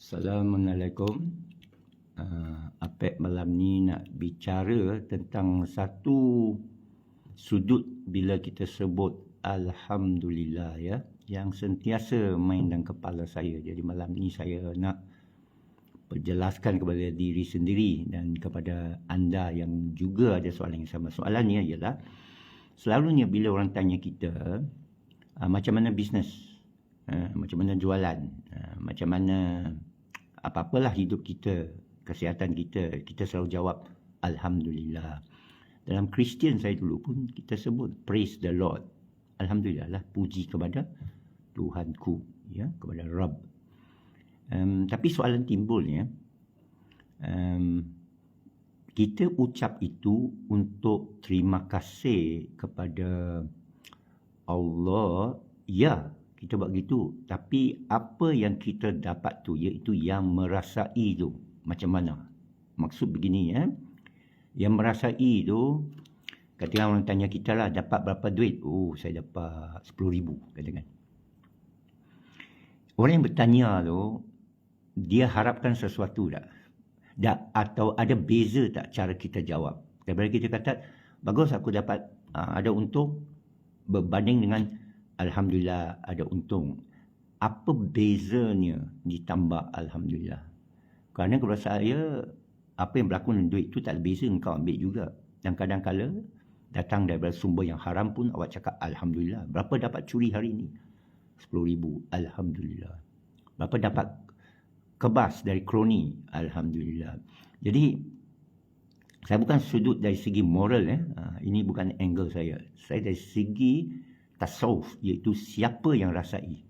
Assalamualaikum. Apek malam ni nak bicara tentang satu sudut bila kita sebut Alhamdulillah, ya, yang sentiasa main dalam kepala saya. Jadi malam ni saya nak perjelaskan kepada diri sendiri dan kepada anda yang juga ada soalan yang sama. Soalannya ialah, selalunya bila orang tanya kita macam mana bisnes, macam mana jualan, macam mana apa-apalah hidup kita, kesihatan kita, kita selalu jawab Alhamdulillah. Dalam Kristian saya dulu pun kita sebut praise the Lord. Alhamdulillah lah, puji kepada Tuhanku, ya, kepada Rabb. Tapi soalan timbulnya, kita ucap itu untuk terima kasih kepada Allah, ya, kita buat gitu. Tapi apa yang kita dapat tu, iaitu yang merasai tu, macam mana? Maksud begini, ya, yang merasai tu, katakan orang tanya kita lah, dapat berapa duit? Oh, saya dapat 10,000, katakan. Orang yang bertanya tu, dia harapkan sesuatu tak? Atau ada beza tak cara kita jawab? Daripada kita kata, bagus aku dapat ada untung, berbanding dengan Alhamdulillah ada untung. Apa bezanya ditambah Alhamdulillah? Kerana kepada saya, apa yang berlaku dengan duit itu tak ada beza, engkau ambil juga. Dan kadang-kala datang daripada sumber yang haram pun awak cakap Alhamdulillah. Berapa dapat curi hari ini? 10,000. Alhamdulillah. Berapa dapat kebas dari kroni? Alhamdulillah. Jadi, saya bukan sudut dari segi moral. Ini bukan angle saya. Saya dari segi tasawuf, iaitu siapa yang rasai.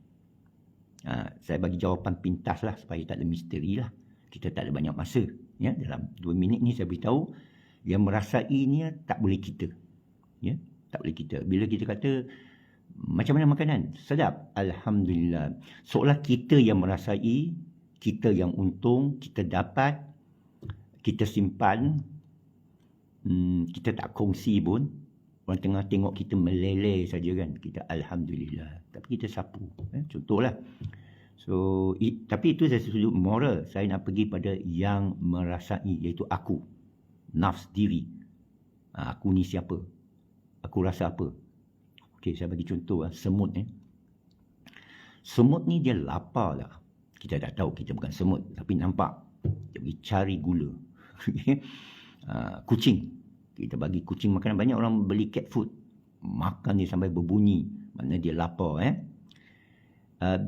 Saya bagi jawapan pintas lah, supaya tak ada misteri lah. Kita tak ada banyak masa. Ya, dalam 2 minit ni saya beritahu, yang merasai ni tak boleh kita. Ya, tak boleh kita. Bila kita kata, macam mana makanan? Sedap. Alhamdulillah. Seolah kita yang merasai, kita yang untung, kita dapat, kita simpan, kita tak kongsi pun. Orang tengah tengok kita meleleh saja kan, kita Alhamdulillah. Tapi kita sapu. Contohlah. So, tapi itu dari sudut moral. Saya nak pergi pada yang merasai, iaitu aku. Nafs diri. Aku ni siapa? Aku rasa apa? Okey, saya bagi contoh. Semut ni. Semut ni dia lapar lah. Kita tak tahu kita bukan semut. Tapi nampak. Dia pergi cari gula. Kucing. Kita bagi kucing makanan. Banyak orang beli cat food. Makan dia sampai berbunyi. Maknanya dia lapar.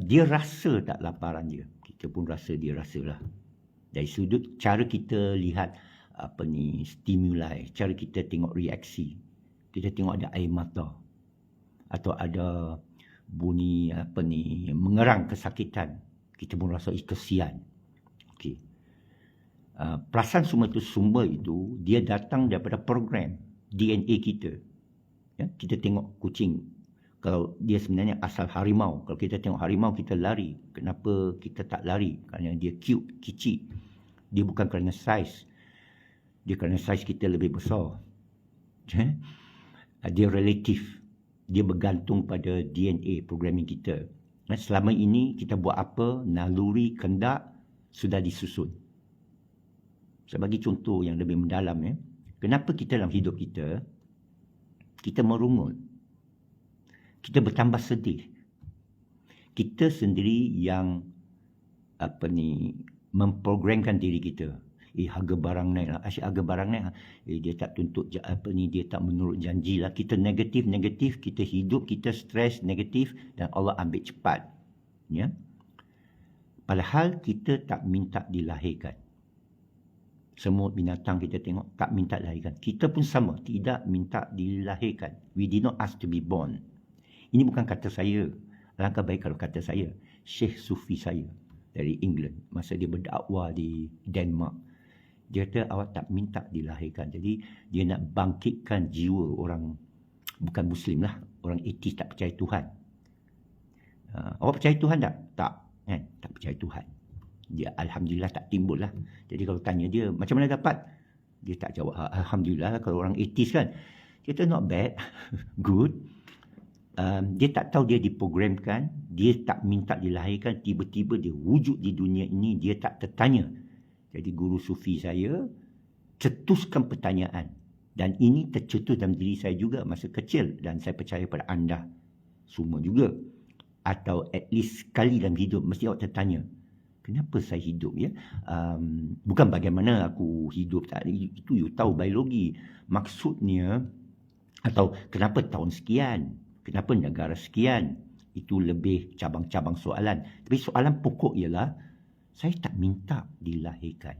Dia rasa tak laparan dia. Kita pun rasa dia rasalah. Dari sudut cara kita lihat stimuli. Cara kita tengok reaksi. Kita tengok ada air mata. Atau ada bunyi mengerang kesakitan. Kita pun rasa kesian. Okey. Perasaan semua itu, sumber itu, dia datang daripada program DNA kita. Ya, kita tengok kucing, kalau dia sebenarnya asal harimau. Kalau kita tengok harimau, kita lari. Kenapa kita tak lari? Kerana dia cute, kicik. Dia bukan kerana saiz. Dia kerana saiz kita lebih besar. Dia relatif. Dia bergantung pada DNA, programming kita. Selama ini, kita buat apa? Naluri, kendak, sudah disusun. Saya bagi contoh yang lebih mendalam. Kenapa kita dalam hidup kita, kita merungut. Kita bertambah sedih. Kita sendiri yang memprogramkan diri kita. Harga barang naik lah. Asyik harga barang naik lah. Dia tak tuntut dia tak menurut janji lah. Kita negatif, kita hidup, kita stres, negatif, dan Allah ambil cepat. Ya. Padahal kita tak minta dilahirkan. Semut, binatang kita tengok tak minta dilahirkan. Kita pun sama, tidak minta dilahirkan. We did not ask to be born. Ini bukan kata saya. Alangkah baik kalau kata saya. Syekh Sufi saya dari England. Masa dia berdakwah di Denmark. Dia kata awak tak minta dilahirkan. Jadi dia nak bangkitkan jiwa orang bukan Muslim lah. Orang ateis, tak percaya Tuhan. Awak percaya Tuhan tak? Tak. Tak percaya Tuhan. Dia Alhamdulillah tak timbul lah. Jadi kalau tanya dia, macam mana dapat? Dia tak jawab Alhamdulillah. Kalau orang ateis kan, kita not bad, good. dia tak tahu dia diprogramkan, dia tak minta dilahirkan, tiba-tiba dia wujud di dunia ini, dia tak tertanya. Jadi guru sufi saya cetuskan pertanyaan, dan ini tercetus dalam diri saya juga masa kecil, dan saya percaya pada anda semua juga, atau at least sekali dalam hidup mesti awak tertanya, kenapa saya hidup ya? Bukan bagaimana aku hidup, tak, itu you tahu biologi. Maksudnya, atau kenapa tahun sekian, kenapa negara sekian, itu lebih cabang-cabang soalan. Tapi soalan pokok ialah, saya tak minta dilahirkan.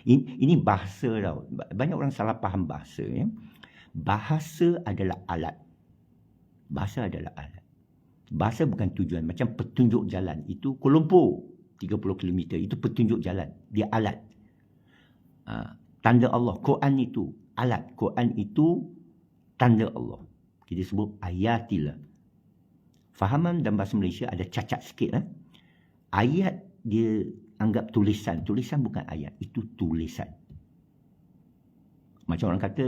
Ini bahasa tau. Banyak orang salah faham bahasa. Ya? Bahasa adalah alat. Bahasa adalah alat. Bahasa bukan tujuan. Macam petunjuk jalan. Itu Kuala Lumpur 30 km. Itu petunjuk jalan. Dia alat. Tanda Allah. Quran itu alat. Quran itu tanda Allah. Kita sebut ayatillah. Fahaman dalam bahasa Malaysia ada cacat sikit. Ayat dia anggap tulisan. Tulisan bukan ayat. Itu tulisan. Macam orang kata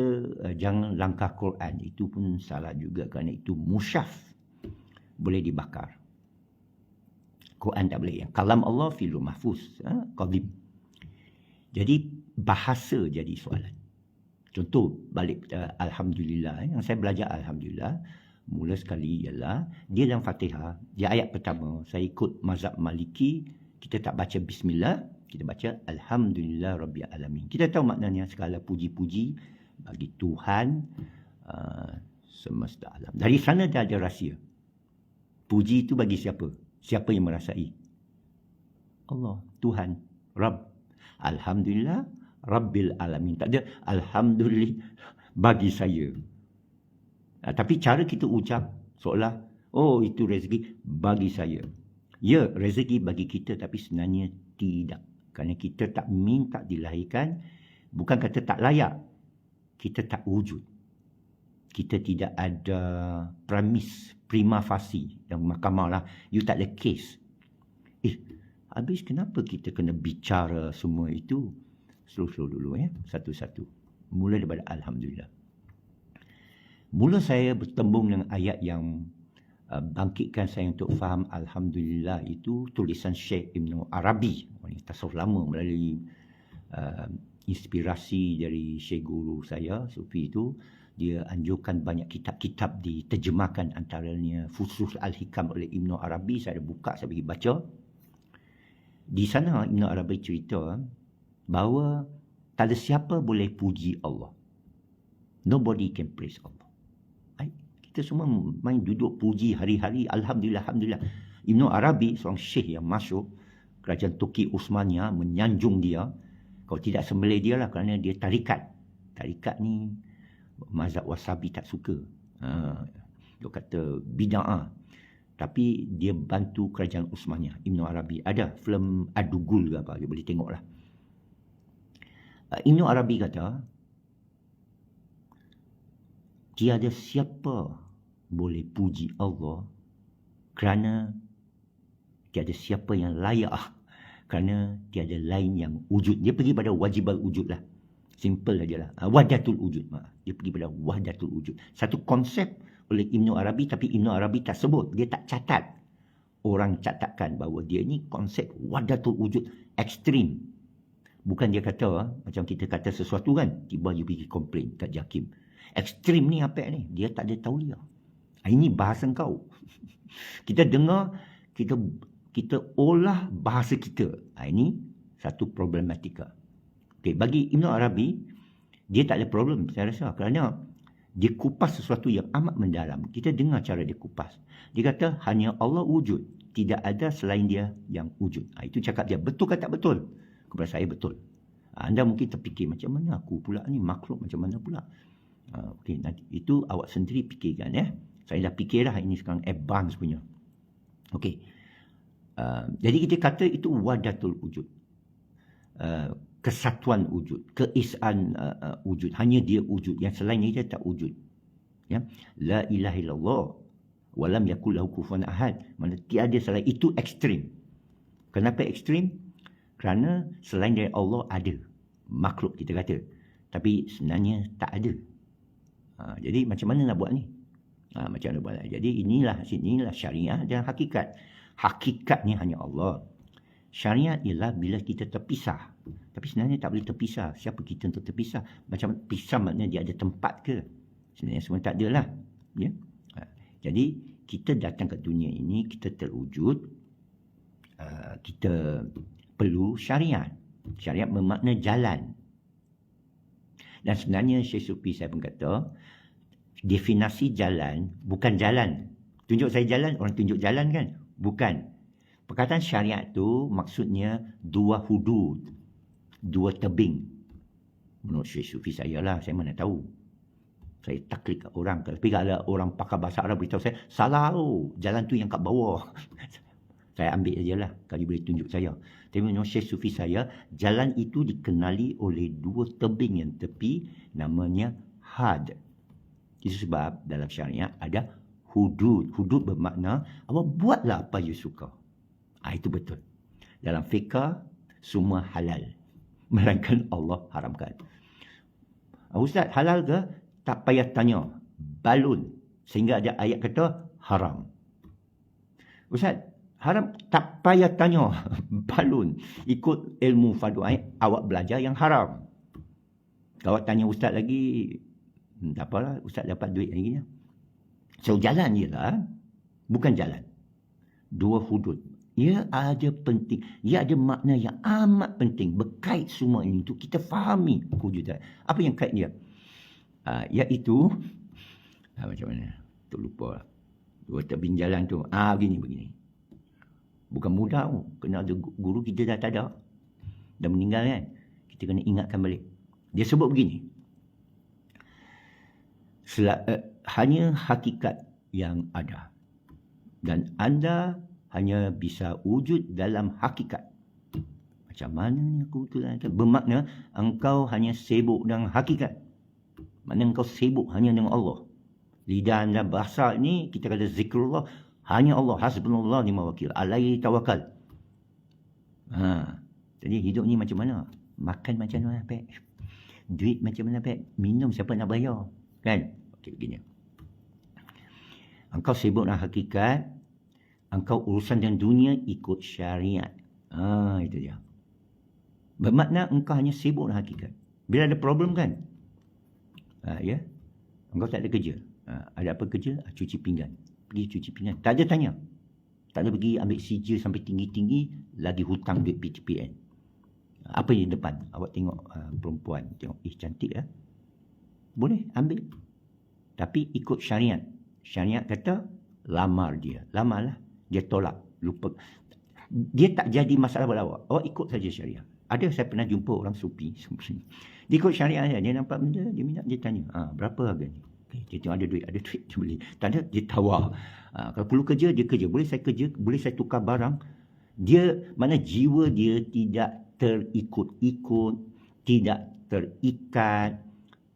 jangan langkah Quran. Itu pun salah juga kerana itu musyaf. Boleh dibakar. Quran tak boleh. Kalam Allah filul mahfuz. Qadim. Jadi bahasa jadi soalan. Contoh balik Alhamdulillah. Yang saya belajar Alhamdulillah. Mula sekali ialah dia dalam Fatihah. Dia ayat pertama. Saya ikut mazhab Maliki. Kita tak baca Bismillah. Kita baca Alhamdulillah Rabbil Alamin. Kita tahu maknanya segala puji-puji bagi Tuhan semesta alam. Dari sana dah ada rahsia. Puji itu bagi siapa? Siapa yang merasai? Allah, Tuhan, Rabb. Alhamdulillah Rabbil Alamin. Tak ada Alhamdulillah bagi saya. Tapi cara kita ucap seolah, oh itu rezeki bagi saya. Ya, rezeki bagi kita, tapi sebenarnya tidak. Kerana kita tak minta dilahirkan, bukan kata tak layak. Kita tak wujud. Kita tidak ada premis, prima facie yang mahkamah lah. You tak ada case. Habis kenapa kita kena bicara semua itu? Slow-slow dulu ya, satu-satu. Mula daripada Alhamdulillah. Mula saya bertembung dengan ayat yang bangkitkan saya untuk faham Alhamdulillah itu tulisan Syekh Ibn Arabi. Ini tasawuf lama melalui inspirasi dari Syekh guru saya, Sufi itu. Dia anjurkan banyak kitab-kitab diterjemahkan, antaranya Fusus Al-Hikam oleh Ibn Arabi. Saya ada buka, saya pergi baca. Di sana Ibn Arabi cerita bahawa tak ada siapa boleh puji Allah. Nobody can praise Allah. Kita semua main duduk puji hari-hari. Alhamdulillah, Alhamdulillah. Ibn Arabi, seorang syekh yang masuk kerajaan Turki Osmania, menyanjung dia. Kalau tidak sembelih dia lah, kerana dia tarikat. Tarikat ni mazhab wasabi tak suka. Dia kata bid'ah. Tapi dia bantu kerajaan Osmania, Ibn Arabi. Ada filem Adugul ke apa, dia boleh tengok lah. Ibn Arabi kata, tiada siapa boleh puji Allah kerana tiada siapa yang layak, kerana tiada lain yang wujud. Dia pergi pada wajib al-wujud lah. Simple saja lah. Wahdatul wujud. Dia pergi pada wahdatul wujud. Satu konsep oleh Ibn Arabi, tapi Ibn Arabi tak sebut. Dia tak catat. Orang catatkan bahawa dia ni konsep wahdatul wujud ekstrim. Bukan dia kata, macam kita kata sesuatu kan, tiba you pergi komplain kat Jakim. Ekstrim ni apa ni? Dia tak ada tauliah. Ini bahasa kau. Kita dengar, kita olah bahasa kita. Ini satu problematika. Okay, bagi Ibn Arabi, dia tak ada problem, saya rasa. Kerana dia kupas sesuatu yang amat mendalam. Kita dengar cara dia kupas. Dia kata, hanya Allah wujud. Tidak ada selain dia yang wujud. Itu cakap dia. Betul ke tak betul? Kepada saya betul. Anda mungkin terfikir, macam mana aku pula ni? Makhluk macam mana pula? Okay, nanti itu awak sendiri fikirkan ya. Saya dah fikir dah, ini sekarang advance punya. Okey. Jadi kita kata itu wahdatul wujud. Kesatuan wujud, keesaan wujud. Hanya dia wujud, yang selain dia tak wujud. Ya. La ilaha illallah wa lam yakul lahu kufuwan ahad. Mana tiada selain itu ekstrim. Kenapa ekstrim? Kerana selain dari Allah ada makhluk kita kata. Tapi sebenarnya tak ada. Jadi macam mana nak buat ni? Macam mana buat. Jadi inilah syariah dan hakikat. Hakikatnya hanya Allah. Syariat ialah bila kita terpisah. Tapi sebenarnya tak boleh terpisah. Siapa kita untuk terpisah? Macam pisah maknanya dia ada tempat ke? Sebenarnya semua tak ada lah. Ya? Jadi kita datang ke dunia ini, kita terwujud, kita perlu syariat. Syariat bermakna jalan. Dan sebenarnya Syekh Sufi saya pun kata, definasi jalan bukan jalan. Tunjuk saya jalan, orang tunjuk jalan kan? Bukan. Perkataan syariat tu maksudnya dua hudud, dua tebing. Menurut Syekh Sufi saya lah, saya mana tahu. Saya taklid kat orang. Tapi kalau orang pakar bahasa Arab beritahu saya, salah tu, jalan tu yang kat bawah. Saya ambil je lah, kalau boleh tunjuk saya. Tapi menurut Syekh Sufi saya, jalan itu dikenali oleh dua tebing yang tepi, namanya had. Itu sebab dalam syariat ada hudud. Hudud bermakna, awak buatlah apa you suka. Itu betul. Dalam fiqh, semua halal. Melainkan Allah haramkan. Ustaz, halal ke? Tak payah tanya. Balun. Sehingga ada ayat kata, haram. Ustaz, haram? Tak payah tanya. Balun. Ikut ilmu fardu ain, awak belajar yang haram. Kalau tanya ustaz lagi, tak apalah, ustaz dapat duit lagi. So, jalan je lah. Bukan jalan. Dua hudud. Ia ada penting. Ia ada makna yang amat penting. Berkait semua ini untuk kita fahami kewujudan. Apa yang kait dia? Iaitu, macam mana? Terlupa lah. Dua tebing jalan tu. Begini. Bukan mudah. Kena ada guru kita dah tak ada. Dah meninggal kan? Kita kena ingatkan balik. Dia sebut begini. Hanya hakikat yang ada. Dan anda hanya bisa wujud dalam hakikat. Macam mana aku tu? Bermakna engkau hanya sibuk dengan hakikat. Maknanya engkau sibuk hanya dengan Allah. Lidah anda bahasa ni, kita kata zikrullah, hanya Allah. Hasbunallah ni'mal wakil. Alaihi tawakal. Jadi hidup ni macam mana? Makan macam mana, Pak? Duit macam mana, Pak? Minum siapa nak bayar? Kan? Okey, begini. Engkau sibuk dengan hakikat. Engkau urusan dengan dunia ikut syariat. Itu dia. Bermakna engkau hanya sibuk dengan hakikat. Bila ada problem kan? Engkau tak ada kerja. Ada apa kerja? Cuci pinggan. Pergi cuci pinggan. Tak ada tanya. Tak ada pergi ambil sijil sampai tinggi-tinggi, lagi hutang duit PTPN. Apa yang depan? Awak tengok perempuan. Tengok, cantik lah. Boleh, ambil. Tapi ikut syariat. Syariat kata, lamar dia. Lamarlah. Dia tolak. Lupa. Dia tak jadi masalah buat awak. Awak ikut saja syariat. Ada saya pernah jumpa orang sufi. Dia ikut syariat saja. Dia nampak benda, dia minat, dia tanya. Berapa harga ni? Dia tengok ada duit, dia beli. Tak ada, dia tawar. Kalau perlu kerja, dia kerja. Boleh saya kerja, boleh saya tukar barang. Dia, mana jiwa dia tidak terikut-ikut, tidak terikat,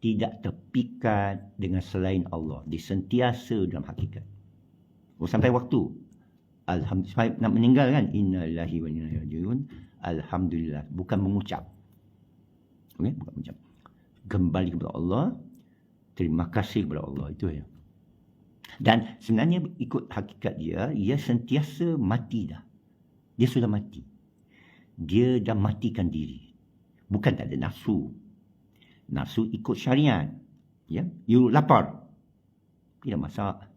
tidak terpikat dengan selain Allah. Dia sentiasa dalam hakikat. Sampai waktu. Alhamdulillah, nak meninggal kan? Innalillahi wa inna ilaihi raji'un. Alhamdulillah. Bukan mengucap. Okay? Bukan mengucap. Kembali kepada Allah. Terima kasih kepada Allah. Itu ya. Dan sebenarnya ikut hakikat dia, ia sentiasa mati dah. Dia sudah mati. Dia dah matikan diri. Bukan tak ada nafsu. Nafsu ikut syariat. Ya, you lapar. Tidak masak.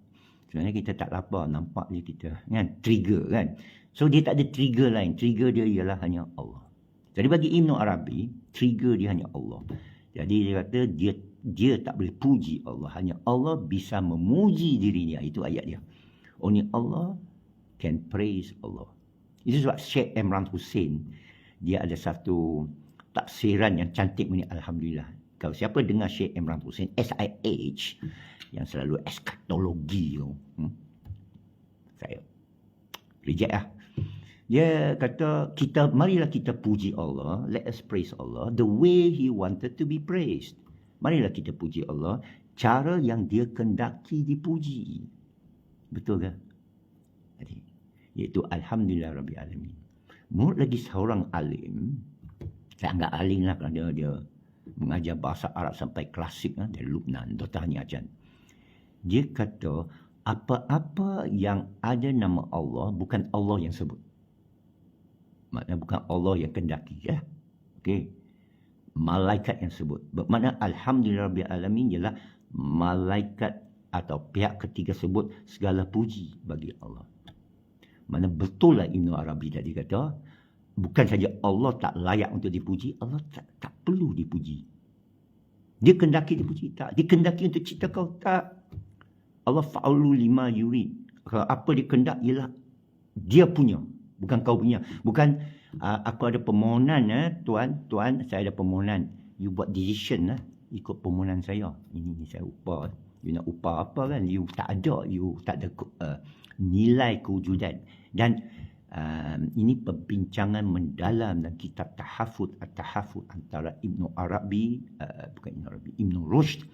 Sebenarnya kita tak lapar, nampak je kita kan, trigger kan. So dia tak ada trigger lain. Trigger dia ialah hanya Allah. Jadi bagi Ibn Arabi, trigger dia hanya Allah. Jadi dia kata dia tak boleh puji Allah, hanya Allah bisa memuji dirinya. Itu ayat dia. Only Allah can praise Allah. Itu sebab Syekh Imran Hussein, dia ada satu tafsiran yang cantik bunyi alhamdulillah. Kalau siapa dengar Syekh Imran Hussein, SIH, yang selalu eskatologi tu, saya reject lah. Dia kata, marilah kita puji Allah, let us praise Allah the way He wanted to be praised. Marilah kita puji Allah cara yang Dia kendaki dipuji. Betul ke? Jadi, iaitu alhamdulillah rabbil alamin. Menurut lagi seorang alim, saya anggap alim lah kerana dia mengajar bahasa Arab sampai klasik dari Lubnan, Dr. Hani Ajan. Dia kata apa-apa yang ada nama Allah bukan Allah yang sebut. Maknanya bukan Allah yang kendaki. Ya? Okey. Malaikat yang sebut. Bermakna Alhamdulillah Rabbil Alamin ialah malaikat atau pihak ketiga sebut segala puji bagi Allah. Mana betul lah Ibn Arabi tadi kata, bukan saja Allah tak layak untuk dipuji, Allah tak perlu dipuji. Dia kendaki dipuji, tak. Dia kendaki untuk cipta kau, tak. Allah fa'ulu lima yurid. Kalau apa dia kendak ialah dia punya, bukan kau punya. Bukan aku ada permohonan, tuan, saya ada permohonan. You buat decision lah, ikut permohonan saya. Ini saya upah. You nak upah apa kan? You tak ada nilai kewujudan. Dan ini perbincangan mendalam dalam kitab Tahafud antara Ibn Rushd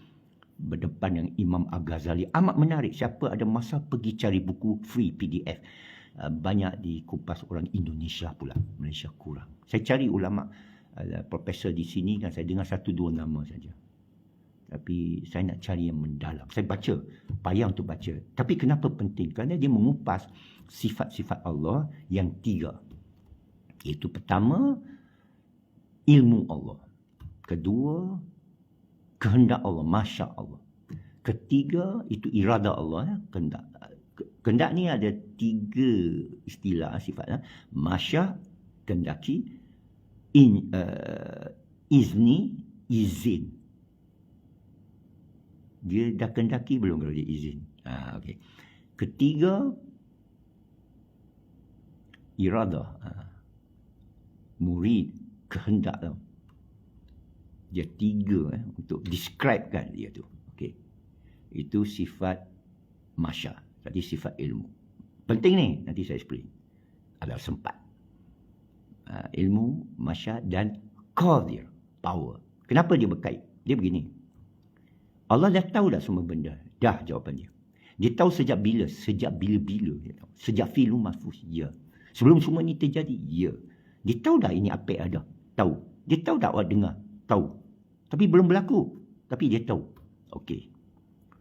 berdepan dengan Imam Al-Ghazali. Amat menarik. Siapa ada masa pergi cari buku free PDF. Banyak dikupas orang Indonesia pula. Malaysia kurang. Saya cari ulama profesor di sini kan, saya dengar 1-2 nama saja. Tapi saya nak cari yang mendalam. Saya baca, payah untuk baca. Tapi kenapa penting? Kerana dia mengupas sifat-sifat Allah yang 3. Iaitu pertama, ilmu Allah. Kedua, kehendak Allah, masya Allah. Ketiga, itu irada Allah, kehendak. Kehendak ni ada 3 istilah sifat. Masya, kehendaki, izni, izin. Dia dah kehendaki belum kalau dia izin? Okay. Ketiga, irada. Murid, kehendak. Dia 3 untuk describekan dia tu. Okay. Itu sifat masya. Tadi sifat ilmu. Penting ni, nanti saya explain. Ada sempat. Ilmu, masya dan qadir, power. Kenapa dia berkait? Dia begini. Allah dah tahu dah semua benda. Dah jawapan dia. Dia tahu sejak bila? Sejak bila-bila dia tahu. Sejak filum mahfuz, ya. Sebelum semua ni terjadi, ya. Dia tahu dah ini apa yang ada. Tahu. Dia tahu dah awak dengar. Tahu. Tapi belum berlaku. Tapi dia tahu. Okey.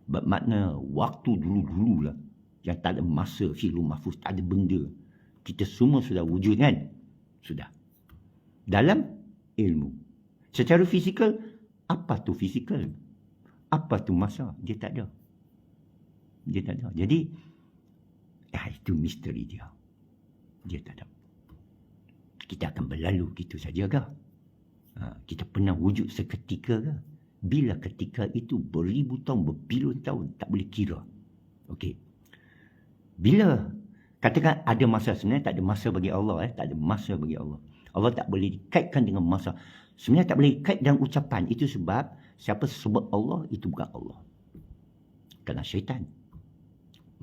Bermakna waktu dulu-dulu lah. Yang tak ada masa filum mahfuz, tak ada benda. Kita semua sudah wujud kan? Sudah. Dalam ilmu. Secara fizikal, apa tu fizikal? Apa tu masa? Dia tak ada. Dia tak ada. Jadi, itu misteri dia. Dia tak ada. Kita akan berlalu gitu saja ke? Kita pernah wujud seketika ke? Bila ketika itu beribu tahun, berbilion tahun, tak boleh kira. Okey. Bila katakan ada masa, sebenarnya tak ada masa bagi Allah. Tak ada masa bagi Allah. Allah tak boleh dikaitkan dengan masa. Sebenarnya tak boleh dikait dengan ucapan. Itu sebab siapa sebut Allah, itu bukan Allah. Kerana syaitan,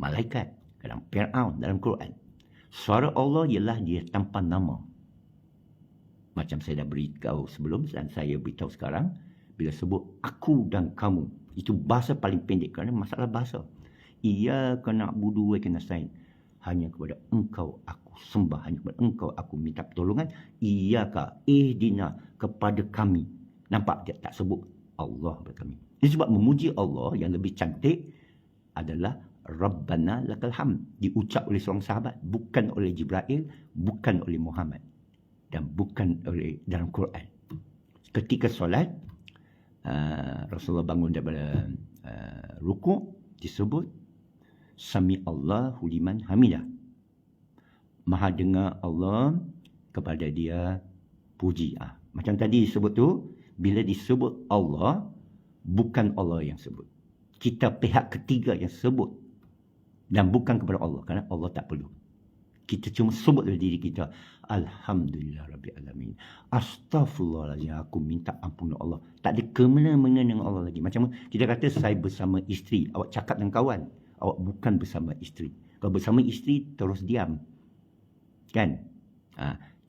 malaikat, dalam Fir'aun, dalam Quran. Suara Allah ialah dia tanpa nama. Macam saya dah beritahu sebelum dan saya beritahu sekarang. Bila sebut aku dan kamu, itu bahasa paling pendek kerana masalah bahasa. Iyyaka na'budu wa iyyaka nasta'in. Hanya kepada engkau aku sembah, hanya kepada engkau aku minta pertolongan. Iyyaka, ihdina, kepada kami. Nampak dia tak sebut Allah kepada kami. Ini sebab memuji Allah yang lebih cantik adalah Rabbana lakal hamd. Diucap oleh seorang sahabat, bukan oleh Jibril, bukan oleh Muhammad, dan bukan oleh dalam Quran. Ketika solat, Rasulullah bangun daripada rukuk, disebut Sami Allahu liman hamidah. Maha dengar Allah, kepada dia puji. Macam tadi disebut tu, bila disebut Allah, bukan Allah yang sebut. Kita pihak ketiga yang sebut. Dan bukan kepada Allah. Kerana Allah tak perlu. Kita cuma sebut dari diri kita. Alhamdulillah Rabbil Alamin. Astaghfirullahaladzim. Aku minta ampun Allah. Tak ada kemana-mengena dengan Allah lagi. Macam kita kata saya bersama isteri. Awak cakap dengan kawan. Awak bukan bersama isteri. Kalau bersama isteri, terus diam. Kan?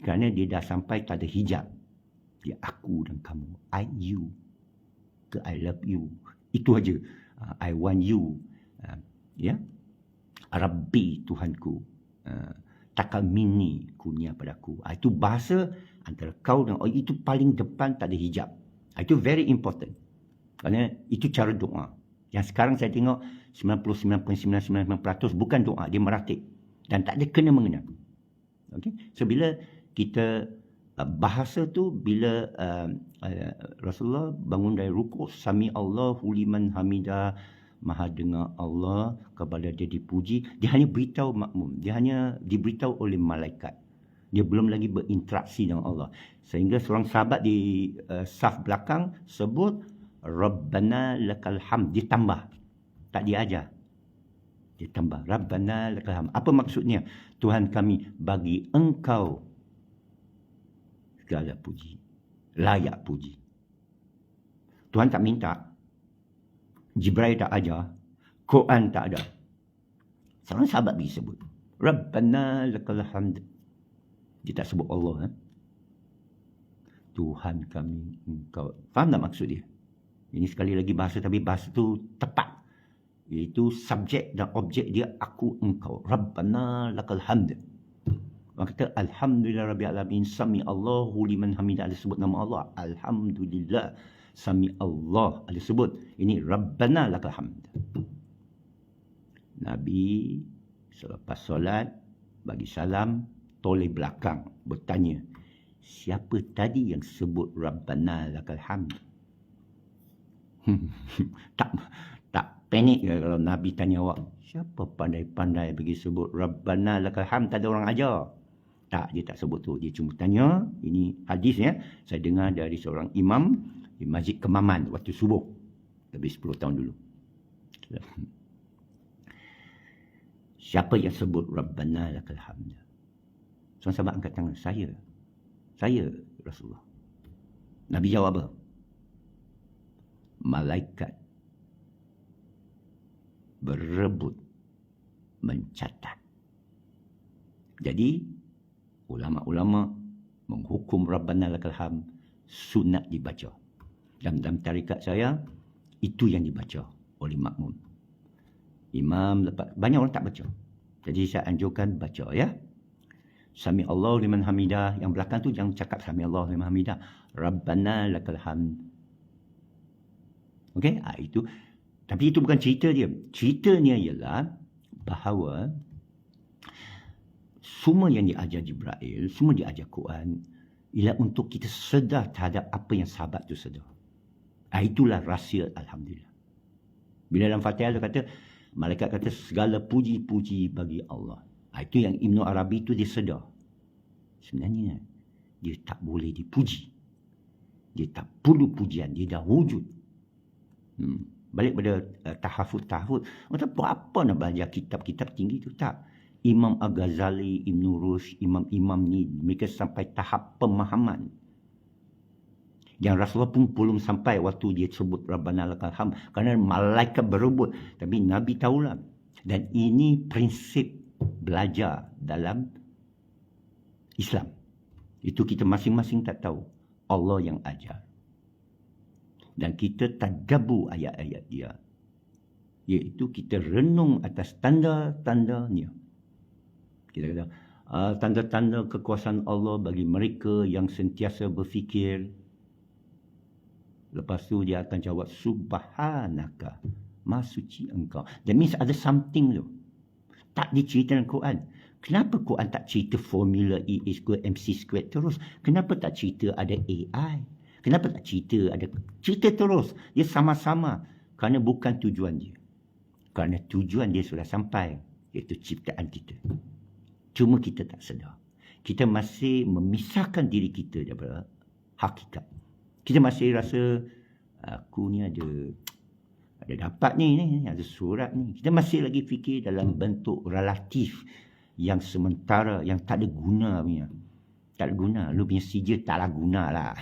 Kerana dia dah sampai tak ada hijab. Dia aku dan kamu. I, you. Ke I love you. Itu aja. I want you. Ya. Rabbi Tuhanku. Takamini kurnia padaku. Itu bahasa antara kau dan Allah. Itu paling depan, tak ada hijab. Itu very important. Kerana itu cara doa. Yang sekarang saya tengok 99.99% bukan doa, dia meratib dan tak ada kena-mengena. Okay? So bila kita bahasa tu, bila Rasulullah bangun dari rukuk, sami Allahu liman hamidah, maha dengar Allah kepada dia dipuji, dia hanya beritahu makmum, dia hanya diberitahu oleh malaikat, dia belum lagi berinteraksi dengan Allah. Sehingga seorang sahabat di saf belakang sebut Rabbana lakal hamd, dia tambah, tak diajar, dia tambah Rabbana lakal hamd. Apa maksudnya? Tuhan kami, bagi engkau segala puji, layak puji. Tuhan tak minta, Jibril tak ajar, Quran tak ada. Seorang sahabat pergi sebut Rabbana lakal hamd, dia tak sebut Allah. Tuhan kami, engkau. Faham tak maksud dia? Ini sekali lagi bahasa, tapi bahasa tu tepat. Iaitu subjek dan objek dia aku, engkau. Rabbana lakal hamd. Orang kata Alhamdulillah Rabbil Alamin, sami Allahu liman hamidah, ada sebut nama Allah. Alhamdulillah, sami Allah, ada sebut. Ini Rabbana lakal hamd. Nabi selepas solat bagi salam, toleh belakang bertanya, siapa tadi yang sebut Rabbana lakal hamd? tak panik ke kalau Nabi tanya awak, siapa pandai-pandai pergi sebut Rabbana lakal hamd, tak ada orang ajar? Tak, dia tak sebut tu. Dia cuma tanya, ini hadis ya, saya dengar dari seorang imam di Masjid Kemaman waktu subuh, lebih 10 tahun dulu. Siapa yang sebut Rabbana lakal hamd? Seorang sahabat angkat tangan, saya Rasulullah. Nabi jawab apa? Malaikat berebut mencatat. Jadi ulama-ulama menghukum Rabbana lakal hamd sunat dibaca. Dalam tarikat saya itu yang dibaca oleh makmum. Imam lepas, banyak orang tak baca. Jadi saya anjurkan baca ya. Sami Allahu liman hamidah, yang belakang tu jangan cakap sami Allahu liman hamidah, Rabbana lakal hamd. Okey, itu. Tapi itu bukan cerita dia. Ceritanya ialah bahawa semua yang diajar Jibril, semua diajar Quran, ialah untuk kita sedar terhadap apa yang sahabat tu sedar. Itulah rahsia Alhamdulillah. Bila dalam Fatihah dia kata, malaikat kata segala puji-puji bagi Allah. Itu yang Ibn Arabi tu dia sedar. Sebenarnya dia tak boleh dipuji. Dia tak perlu pujian, dia dah wujud. Balik pada tahafud. Macam apa nak belajar kitab-kitab tinggi tu? Tak. Imam Al-Ghazali, Ibn Rushd, imam-imam ni, mereka sampai tahap pemahaman. Yang Rasulullah pun belum sampai waktu dia sebut Rabbana lakal hamd. Kerana malaikat berebut. Tapi Nabi tahulah. Dan ini prinsip belajar dalam Islam. Itu kita masing-masing tak tahu. Allah yang ajar. Dan kita tadabbur ayat-ayat dia, iaitu kita renung atas tanda-tandanya. Kita kata tanda-tanda kekuasaan Allah bagi mereka yang sentiasa berfikir. Lepas tu dia akan jawab subhanaka, maha suci engkau. That means ada something tu tak diceritakan Quran. Kenapa Quran tak cerita formula E = MC² terus? Kenapa tak cerita ada AI? Kenapa tak cerita ada cerita terus? Dia sama-sama. Kerana bukan tujuan dia. Kerana tujuan dia sudah sampai, iaitu ciptaan kita. Cuma kita tak sedar. Kita masih memisahkan diri kita daripada hakikat. Kita masih rasa aku ni ada dapat ni, ada surat ni. Kita masih lagi fikir dalam bentuk relatif yang sementara, yang tak ada guna punya. Tak ada guna. Lu punya sijil tak ada guna lah.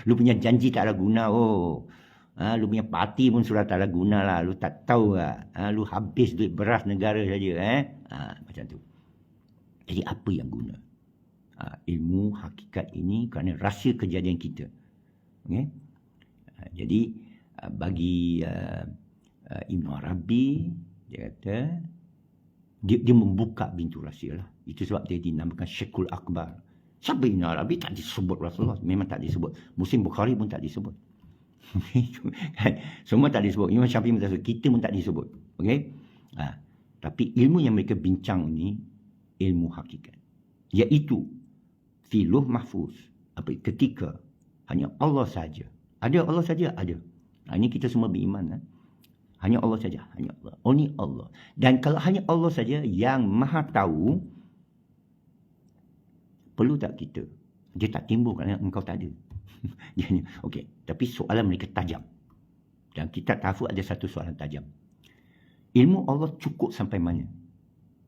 Lu punya janji tak ada guna. Lu punya parti pun sudah tak ada guna lah. Lu tak tahu lah. Lu habis duit beras negara saja. Macam tu. Jadi apa yang guna? Ilmu hakikat ini kerana rahsia kejadian kita. Okay? Jadi bagi Ibn Arabi, dia kata dia membuka pintu rahsia lah. Itu sebab dia dinamakan Syekhul Akbar. Siapa Ibn Arabi? Tak disebut Rasulullah. Memang tak disebut. Muslim Bukhari pun tak disebut. Kan? Semua tak disebut. Imam Syafi'i pun tak disebut. Kita pun tak disebut. Okey? Tapi ilmu yang mereka bincang ni ilmu hakikat. Iaitu fi lauh mahfuz. Ketika hanya Allah saja. Ada Allah saja? Ada. Ini kita semua beriman. Hanya Allah saja. Hanya Allah. Only Allah. Dan kalau hanya Allah saja yang maha tahu, perlu tak kita? Dia tak timbul kerana engkau tak ada. Okey. Tapi soalan mereka tajam. Dan kitab tahfuz ada satu soalan tajam. Ilmu Allah cukup sampai mana?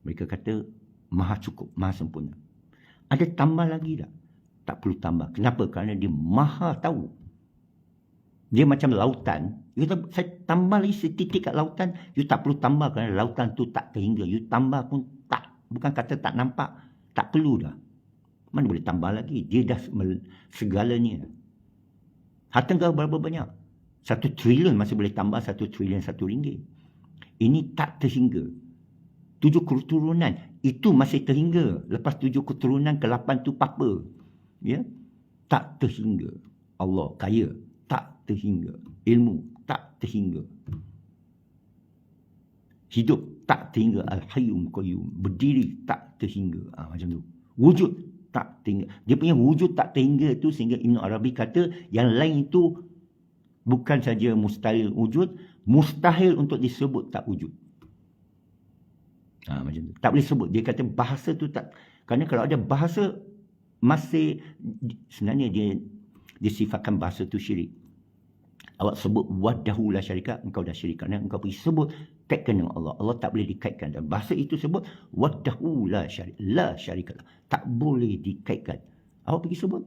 Mereka kata maha cukup, maha sempurna. Ada tambah lagi tak? Tak perlu tambah. Kenapa? Kerana dia maha tahu. Dia macam lautan. You kata, saya tambah lagi setitik kat lautan. You tak perlu tambah kerana lautan tu tak terhingga. You tambah pun tak. Bukan kata tak nampak. Tak perlu dah. Mana boleh tambah lagi? Dia dah segalanya. Harta kau berapa banyak? 1 trilion masih boleh tambah 1 trilion 1 ringgit. Ini tak terhingga. 7 keturunan itu masih terhingga. Lepas 7 keturunan ke-8 tu apa? Ya? Tak terhingga. Allah kaya. Tak terhingga. Ilmu tak terhingga. Hidup tak terhingga. Al-Hayyum Qayyum. Berdiri tak terhingga. Macam tu. Wujud tak terhingga. Dia punya wujud tak terhingga tu sehingga Ibn Arabi kata yang lain itu bukan saja mustahil wujud, mustahil untuk disebut tak wujud. Macam tu. Tak boleh sebut. Dia kata bahasa tu tak. Kerana kalau ada bahasa masih sebenarnya dia sifatkan bahasa tu syirik. Awak sebut wahdahu la syarika, engkau dah syirik kerana engkau pergi sebut kaitkan dengan Allah. Allah tak boleh dikaitkan. Dan bahasa itu sebut wahdahu la syarika. Tak boleh dikaitkan. Awak pergi sebut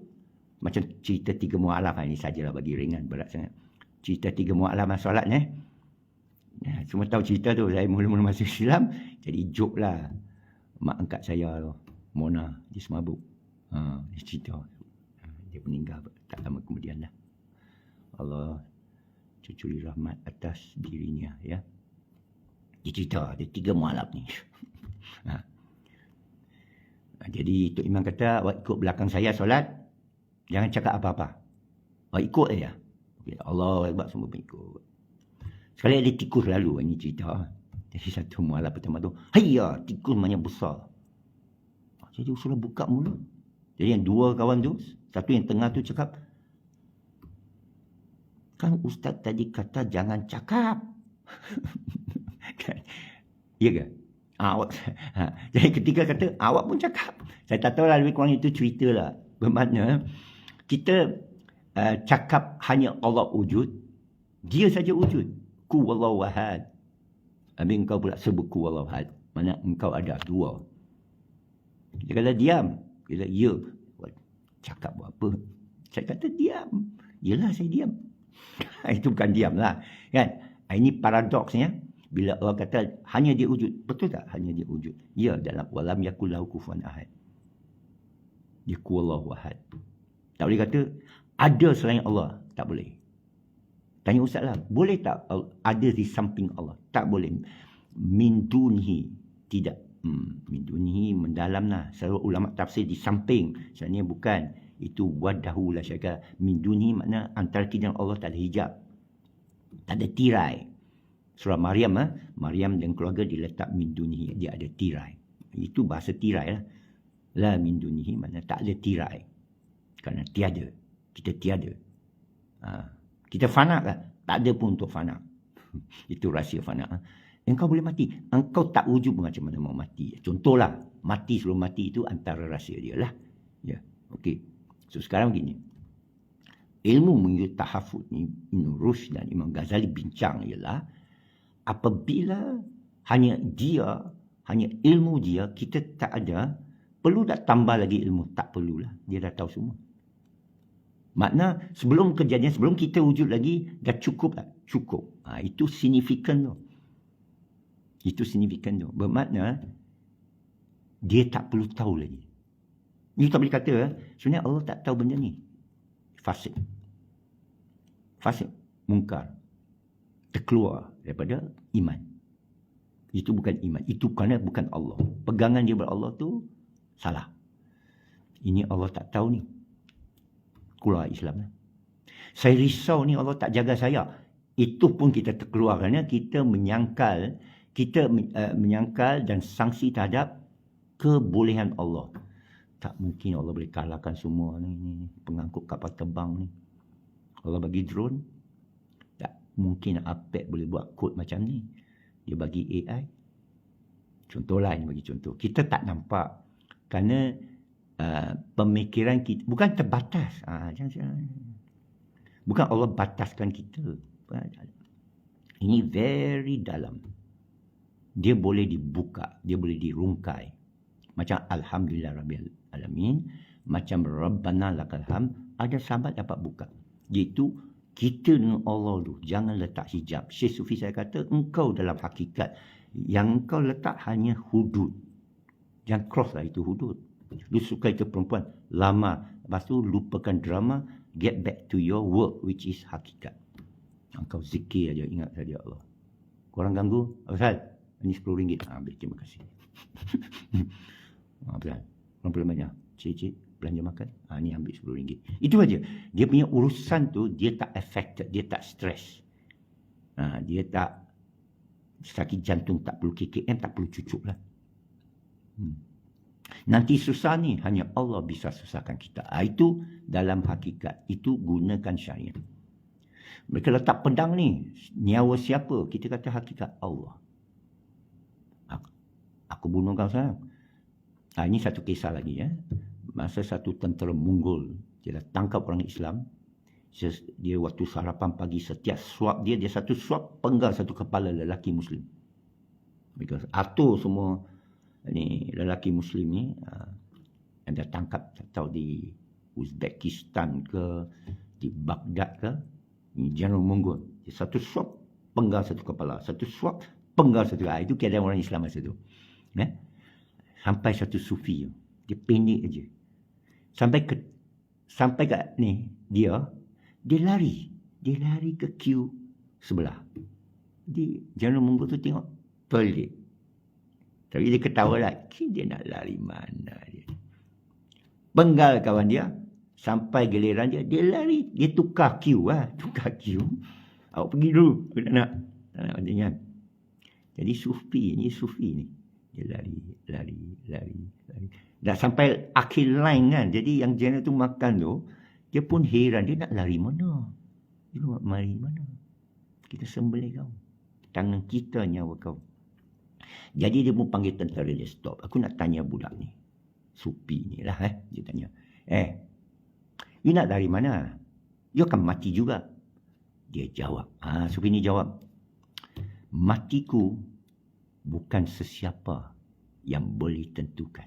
macam cerita 3 mu'alaf ini sajalah bagi ringan berat sangat. Cerita 3 mu'alaf solat semua tahu cerita tu. Saya mula-mula masuk Islam jadi joke lah. Mak angkat saya Mona dia semabuk. Dia cerita. Dia meninggal tak lama kemudian lah. Allah cucuri rahmat atas dirinya, ya. Dia cerita ada 3 mu'alaf ni. Jadi Tok Imam kata, awak ikut belakang saya solat, jangan cakap apa-apa. Awak ikut saja. Allah Akbar, semua pengikut. Sekali ada tikus lalu, ini cerita. Jadi satu mu'alaf pertama tu, hayya, tikus banyak besar. Jadi suruh buka mulut. Jadi yang 2 kawan tu, satu yang tengah tu cakap, kan Ustaz tadi kata jangan cakap. Ya ke? Jadi ketika kata, awak pun cakap. Saya tak tahu lah, lebih kurang itu cerita lah. Bermakna, kita cakap hanya Allah wujud, dia saja wujud. Ku wallahu ahad. Habis engkau pula sebut ku wallahu ahad. Mana engkau ada 2. Dia kata diam. Dia kata ya. Cakap buat apa? Saya kata diam. Yelah saya diam. Itu bukan diam lah. Kan? Ini paradoksnya. Bila Allah kata hanya dia wujud. Betul tak? Hanya dia wujud. Ya, dalam walam yakul lahu kufuwan ahad. Dia kuwallahu ahad. Tak boleh kata ada selain Allah. Tak boleh. Tanya Ustaz lah. Boleh tak ada di samping Allah? Tak boleh. Min dunihi. Tidak. Min dunihi mendalam lah. Selalu ulama tafsir di samping. Sebenarnya bukan. Itu wadahu la syaka. Min dunihi makna antara kita dan Allah tak ada hijab. Tak ada tirai. Surah Maryam, Maryam dan keluarga diletak min dunihi. Dia ada tirai. Itu bahasa tirai lah. La min dunihi makna tak ada tirai. Kerana tiada. Kita tiada. Kita fana lah. Tak ada pun untuk fana. Itu rahsia fana. Engkau boleh mati. Engkau tak wujud macam mana mau mati. Contohlah. Mati sebelum mati itu antara rahsia dia lah. Ya. Okey. So sekarang begini. Ilmu mengikut tahafud ni Ibn Rushd dan Imam Ghazali bincang ialah apabila hanya ilmu dia, kita tak ada, perlu tak tambah lagi ilmu? Tak perlulah. Dia dah tahu semua. Makna sebelum kejadian, sebelum kita wujud lagi, dah cukup tak? Cukup. Itu signifikan tu. Itu signifikan tu. Bermakna, dia tak perlu tahu lagi. Ini tak boleh kata, sebenarnya Allah tak tahu benda ni. Fasik. Fasik. Mungkar. Terkeluar daripada iman. Itu bukan iman. Itu kerana bukan Allah. Pegangan dia ber Allah tu salah. Ini Allah tak tahu ni. Keluar Islam. Saya risau ni Allah tak jaga saya. Itu pun kita terkeluar kerana kita menyangkal dan sanksi terhadap kebolehan Allah. Tak mungkin Allah boleh kalahkan semua ni pengangkut kapal terbang ni. Allah bagi drone, tak mungkin iPad boleh buat kod macam ni. Dia bagi AI. Contohlah, ini bagi contoh. Kita tak nampak kerana pemikiran kita bukan terbatas. Bukan Allah bataskan kita. Ini very dalam. Dia boleh dibuka, dia boleh dirungkai. Macam Alhamdulillah Rabbil Alamin, macam Rabbana Lakal Hamd, ada sahabat dapat buka. Iaitu kita dengan Allah tu, jangan letak hijab. Syekh Sufi saya kata, engkau dalam hakikat, yang engkau letak hanya hudud. Jangan cross lah itu hudud. Lu suka itu perempuan, lama. Lepas tu lupakan drama, get back to your work, which is hakikat. Engkau zikir aja, ingat saja Allah. Korang ganggu, Abang, ini RM10. Ambil, terima kasih. Abang, orang banyak. Cik, belanja makan. Ni ambil RM10. Itu aja. Dia punya urusan tu, dia tak affected, dia tak stress. Dia tak sakit jantung, tak perlu KKM, tak perlu cucuk lah. Nanti susah ni, hanya Allah bisa susahkan kita. Itu dalam hakikat. Itu gunakan syariat. Mereka letak pedang ni, nyawa siapa? Kita kata hakikat Allah. Aku bunuh kau sekarang. Ini satu kisah lagi ya. Masa satu tentera Mongol, dia dah tangkap orang Islam. Dia waktu sarapan pagi, setiap suap dia satu suap penggal satu kepala lelaki Muslim. Mereka atur semua ni lelaki Muslim ni yang dah tangkap, tak tahu di Uzbekistan ke, di Baghdad ke. Ini General Mongol. Dia satu suap penggal satu kepala, satu suap penggal satu kepala. Itu keadaan orang Islam masa tu. Sampai satu sufi, dia pendek aja. Sampai kat ni dia lari ke queue sebelah. Jadi General Mongol tu tengok pelik. Tapi dia ketawa lah, dia nak lari mana dia. Penggal kawan dia, sampai giliran dia lari, dia tukar queue tukar queue. Awak pergi dulu, aku tak nak jangan. Jadi sufi ni, dia lari. Dah sampai akhir line kan. Jadi yang general tu makan tu, dia pun heran, dia nak lari mana? Dia nak lari mana? Kita sembelih kau. Tangan kita nyawa kau. Jadi dia pun panggil tentera, dia stop. Aku nak tanya budak ni. Sufi ni lah dia tanya. You nak lari mana? You akan mati juga. Dia jawab. Sufi ni jawab. Matiku bukan sesiapa yang boleh tentukan.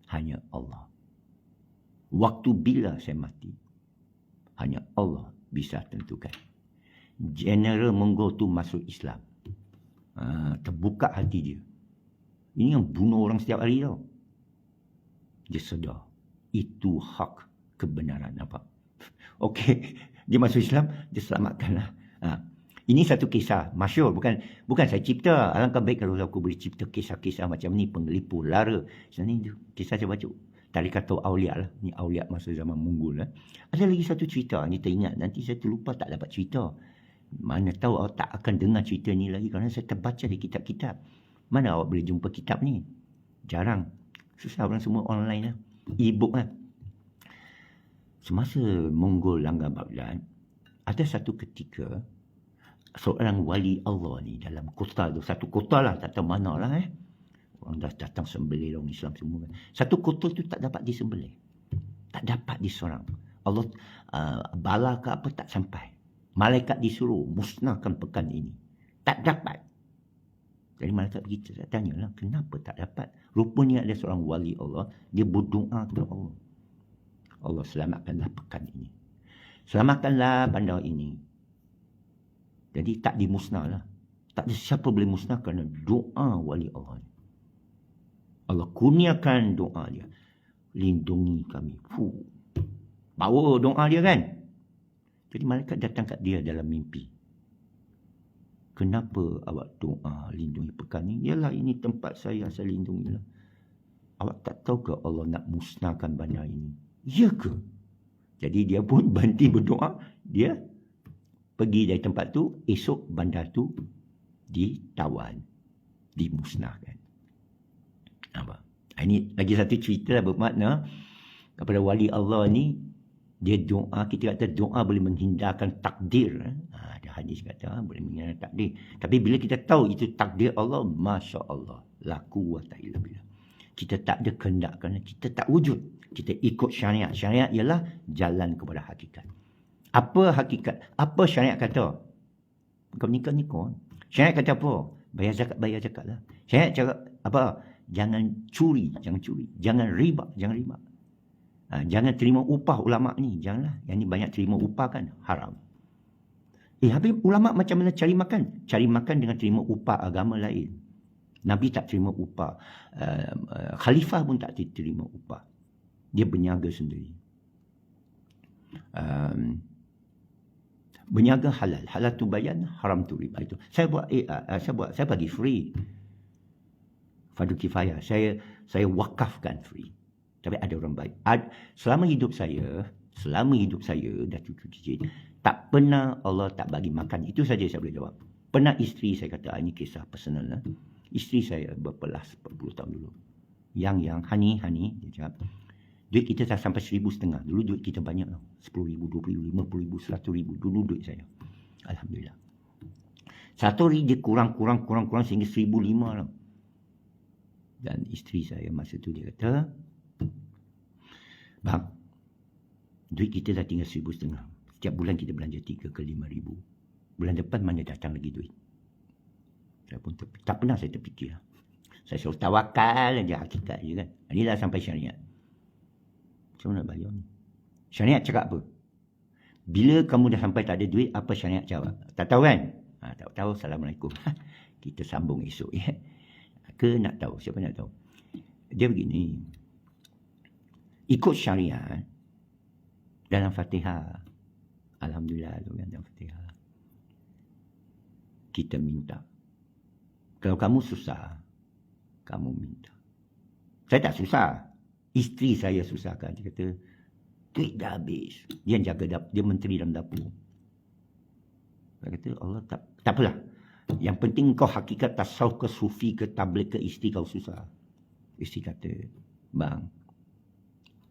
Hanya Allah. Waktu bila saya mati, hanya Allah bisa tentukan. General Mongol tu masuk Islam. Terbuka hati dia. Ini yang bunuh orang setiap hari tau. Dia sedar. Itu hak kebenaran. Nampak? Okey. Dia masuk Islam, dia selamatkanlah. Ini satu kisah masyhur. Bukan saya cipta. Alangkah baik kalau aku boleh cipta kisah-kisah macam ni. Pengelipur lara. Sebenarnya kisah saya baca. Tarikatul Aulia lah. Ni Aulia masa zaman Mongol lah. Ada lagi satu cerita. Ni teringat. Nanti saya terlupa tak dapat cerita. Mana tahu awak tak akan dengar cerita ni lagi. Kerana saya terbaca di kitab-kitab. Mana awak boleh jumpa kitab ni? Jarang. Susah, orang semua online lah. E-book lah. Semasa Mongol langgar Baghdad, ada satu ketika seorang wali Allah ni dalam kota tu. Satu kota lah, tak tahu mana lah Orang dah datang sembelih orang Islam semua. Satu kota tu tak dapat disembelih. Tak dapat disorang. Allah bala ke apa tak sampai. Malaikat disuruh musnahkan pekan ini. Tak dapat. Jadi malaikat pergi tanyalah, kenapa tak dapat? Rupanya ada seorang wali Allah, dia berdoa kepada Allah. Allah, selamatkanlah pekan ini. Selamatkanlah bandar ini. Jadi tak dimusnahlah. Tak ada siapa boleh musnah kerana doa wali Allah. Allah kurniakan doa dia. Lindungi kami. Power doa dia kan? Jadi malaikat datang kat dia dalam mimpi. Kenapa awak doa lindungi pekan ni? Yalah, ini tempat saya lindungilah. Awak tak tahu ke Allah nak musnahkan bandar ini? Ya ke? Jadi dia pun berhenti berdoa, dia pergi dari tempat tu, esok bandar tu ditawan, dimusnahkan. Apa? Ini lagi satu cerita lah bermakna kepada wali Allah ni, dia doa, kita kata doa boleh menghindarkan takdir. Ada hadis kata boleh menghindarkan takdir. Tapi bila kita tahu itu takdir Allah, Masya Allah, la quwwata illa billah. Kita tak ada kehendak kerana kita tak wujud. Kita ikut syariat. Syariat ialah jalan kepada hakikat. Apa hakikat? Apa syariat kata? Kau nikah. Syariat kata apa? Bayar zakat lah. Syariat cara apa? Jangan curi. Jangan riba. Jangan terima upah ulama ni. Janganlah. Yang ni banyak terima upah kan? Haram. Habis ulama macam mana cari makan? Cari makan dengan terima upah agama lain. Nabi tak terima upah. Khalifah pun tak terima upah. Dia berniaga sendiri. Berniaga halal. Halal tu bayan, haram tu riba. Itu. Saya bagi free. Fardu kifayah. Saya wakafkan free. Tapi ada orang baik. Selama hidup saya dah cucu-cucu, tak pernah Allah tak bagi makan. Itu saja saya boleh jawab. Pernah isteri saya kata, ini kisah personal lah. Isteri saya berpelas 40 tahun dulu. Yang Hani, dia cakap, duit kita tak sampai 1,500. Dulu duit kita banyak lah. 10,000, 20,000, 50,000, 100,000. Dulu duit saya. Alhamdulillah. Satu hari dia kurang sehingga 1,500 lah. Dan isteri saya masa tu dia kata, bang, duit kita dah tinggal 1,500. Setiap bulan kita belanja 3 ke 5,000. Bulan depan mana datang lagi duit? Saya pun tak pernah saya terfikir. Saya suruh tawakal aja, hakikat je kan. Ini dah sampai syariat. Macam mana nak bayar ni? Syariat cakap apa? Bila kamu dah sampai tak ada duit, apa syariat jawab? Tak tahu kan? Tak tahu, Assalamualaikum. Kita sambung esok ya. Ke nak tahu? Siapa nak tahu? Dia begini. Ikut syariat dalam Fatihah. Alhamdulillah dalam Fatihah. Kita minta. Kalau kamu susah, kamu minta. Saya tak susah. Isteri saya susahkan. Dia kata, duit dah habis. Dia jaga dia menteri dalam dapur. Saya kata, Allah tak apalah. Yang penting kau hakikat tasawuf ke sufi ke tabligh ke, isteri kau susah. Isteri kata, bang,